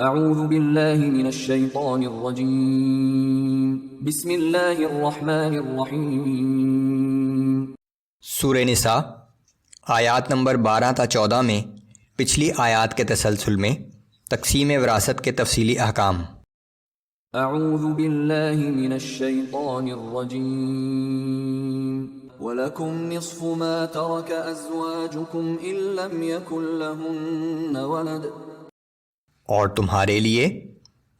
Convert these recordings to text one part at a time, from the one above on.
اعوذ باللہ من الشیطان الرجیم بسم اللہ الرحمن الرحیم۔ سورہ نساء آیات نمبر 12 تا 14 میں پچھلی آیات کے تسلسل میں تقسیم وراثت کے تفصیلی احکام۔ اعوذ باللہ من الشیطان الرجیم وَلَكُمْ نِصْفُ مَا تَرَكَ أَزْوَاجُكُمْ إِن لَّمْ يَكُن لَّهُنَّ وَلَدٌ، اور تمہارے لیے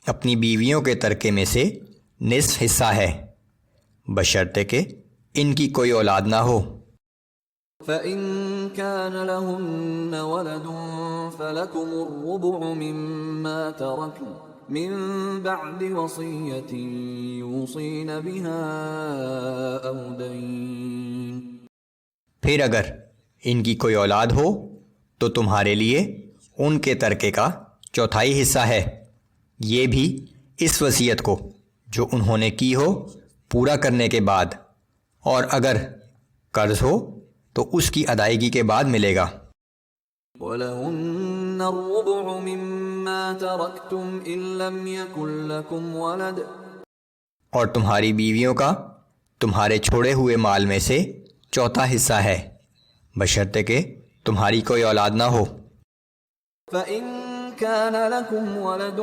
اپنی بیویوں کے ترکے میں سے نصف حصہ ہے بشرطے کہ ان کی کوئی اولاد نہ ہو۔ فَإِن كَانَ لَهُنَّ وَلَدٌ فَلَكُمُ الرُّبُعُ مِمَّا تَرَكْنَ مِن بَعْدِ وَصِيَّةٍ يُوصِينَ بِهَا أَوْ دَيْنٍ، پھر اگر ان کی کوئی اولاد ہو تو تمہارے لیے ان کے ترکے کا چوتھائی حصہ ہے، یہ بھی اس وصیت کو جو انہوں نے کی ہو پورا کرنے کے بعد، اور اگر قرض ہو تو اس کی ادائیگی کے بعد ملے گا۔ وَلَهُنَّ الرُّبُعُ مِمَّا تَرَكْتُمْ إِن لَّمْ يَكُن لَّكُمْ وَلَدٌ، اور تمہاری بیویوں کا تمہارے چھوڑے ہوئے مال میں سے چوتھا حصہ ہے بشرطے کہ تمہاری کوئی اولاد نہ ہو۔ فَإِن كَانَ لَكُمْ وَلَدٌ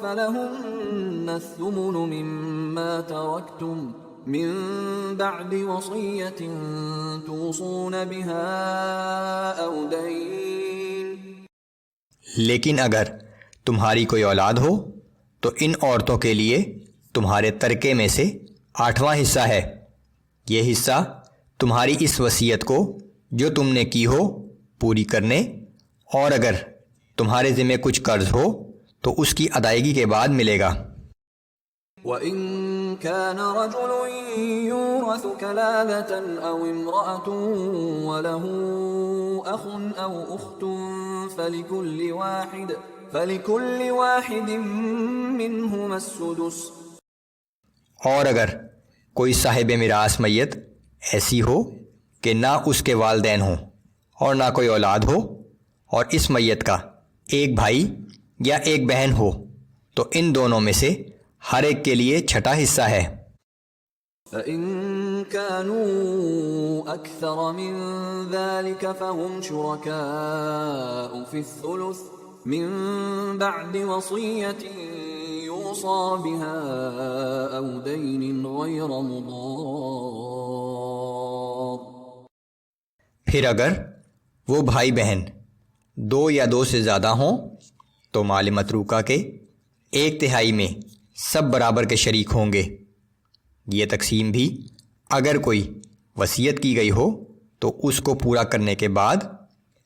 فَلَهُنَّ الثُّمُنُ مِمَّا تَرَكْتُمْ مِن بَعْدِ وَصِيَّةٍ تُوصُونَ بِهَا أَوْ دَيْنٍ، لیکن اگر تمہاری کوئی اولاد ہو تو ان عورتوں کے لیے تمہارے ترکے میں سے 8واں حصہ ہے، یہ حصہ تمہاری اس وصیت کو جو تم نے کی ہو پوری کرنے، اور اگر تمہارے ذمہ کچھ قرض ہو تو اس کی ادائیگی کے بعد ملے گا۔ وَإِن كَانَ رَجُلٌ يُورَثُ كَلَالَةً أَوْ امْرَأَةٌ وَلَهُ أَخٌ أَوْ أُخْتٌ فَلِكُلِّ وَاحِدٍ مِّنْهُمَا السُّدُسُ، اور اگر کوئی صاحب میراث میت ایسی ہو کہ نہ اس کے والدین ہوں اور نہ کوئی اولاد ہو، اور اس میت کا ایک بھائی یا ایک بہن ہو تو ان دونوں میں سے ہر ایک کے لیے چھٹا حصہ ہے۔ فَإِن كَانُوا أَكْثَرَ مِن ذَلِكَ فَهُمْ شُرَكَاءُ فِي الثُّلُثِ مِن بَعْدِ وَصِيَّةٍ يُوصَى بِهَا أَوْ دَيْنٍ غَيْرَ مُضَارٍّ، پھر اگر وہ بھائی بہن 2 یا 2 سے زیادہ ہوں تو مال متروکہ کے 1/3 میں سب برابر کے شریک ہوں گے۔ یہ تقسیم بھی اگر کوئی وصیت کی گئی ہو تو اس کو پورا کرنے کے بعد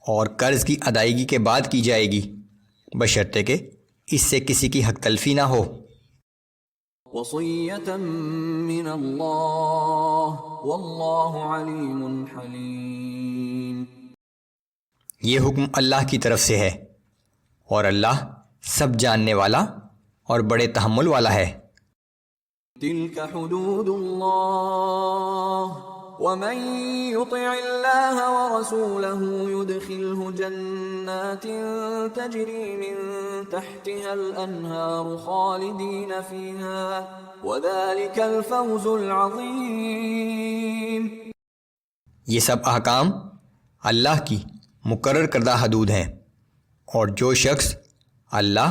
اور قرض کی ادائیگی کے بعد کی جائے گی بشرطے کہ اس سے کسی کی حق تلفی نہ ہو۔ وَصِيَّةً مِّنَ اللَّهِ وَاللَّهُ عَلِيمٌ حَلِيمٌ، یہ حکم اللہ کی طرف سے ہے اور اللہ سب جاننے والا اور بڑے تحمل والا ہے۔ تِلْكَ حُدُودُ اللَّهِ وَمَن يُطِعِ اللَّهَ وَرَسُولَهُ يُدْخِلْهُ جَنَّاتٍ تَجْرِي مِن تَحْتِهَا الْأَنْهَارُ خَالِدِينَ فِيهَا وَذَلِكَ الْفَوْزُ الْعَظِيمُ، یہ سب احکام اللہ کی مقرر کردہ حدود ہیں، اور جو شخص اللہ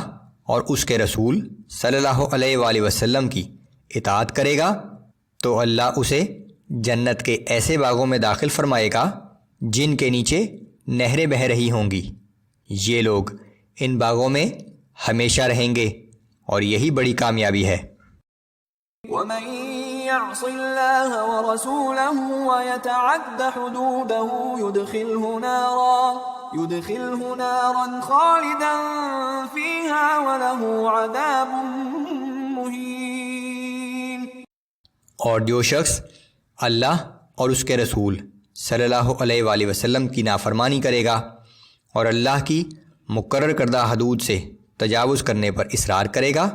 اور اس کے رسول صلی اللہ علیہ وآلہ وسلم کی اطاعت کرے گا تو اللہ اسے جنت کے ایسے باغوں میں داخل فرمائے گا جن کے نیچے نہریں بہہ رہی ہوں گی، یہ لوگ ان باغوں میں ہمیشہ رہیں گے اور یہی بڑی کامیابی ہے۔ وَمَن يَعْصِ اللَّهَ وَرَسُولَهُ وَيَتَعَدَّ حُدُودَهُ يُدْخِلْهُ نَارًا خَالِدًا فِيهَا وَلَهُ عَذَابٌ مُّهِينٌ، اور جو شخص اللہ اور اس کے رسول صلی اللہ علیہ وآلہ وسلم کی نافرمانی کرے گا اور اللہ کی مقرر کردہ حدود سے تجاوز کرنے پر اصرار کرے گا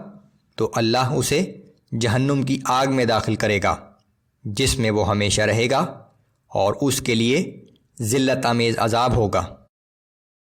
تو اللہ اسے جہنم کی آگ میں داخل کرے گا جس میں وہ ہمیشہ رہے گا، اور اس کے لیے ذلت آمیز عذاب ہوگا۔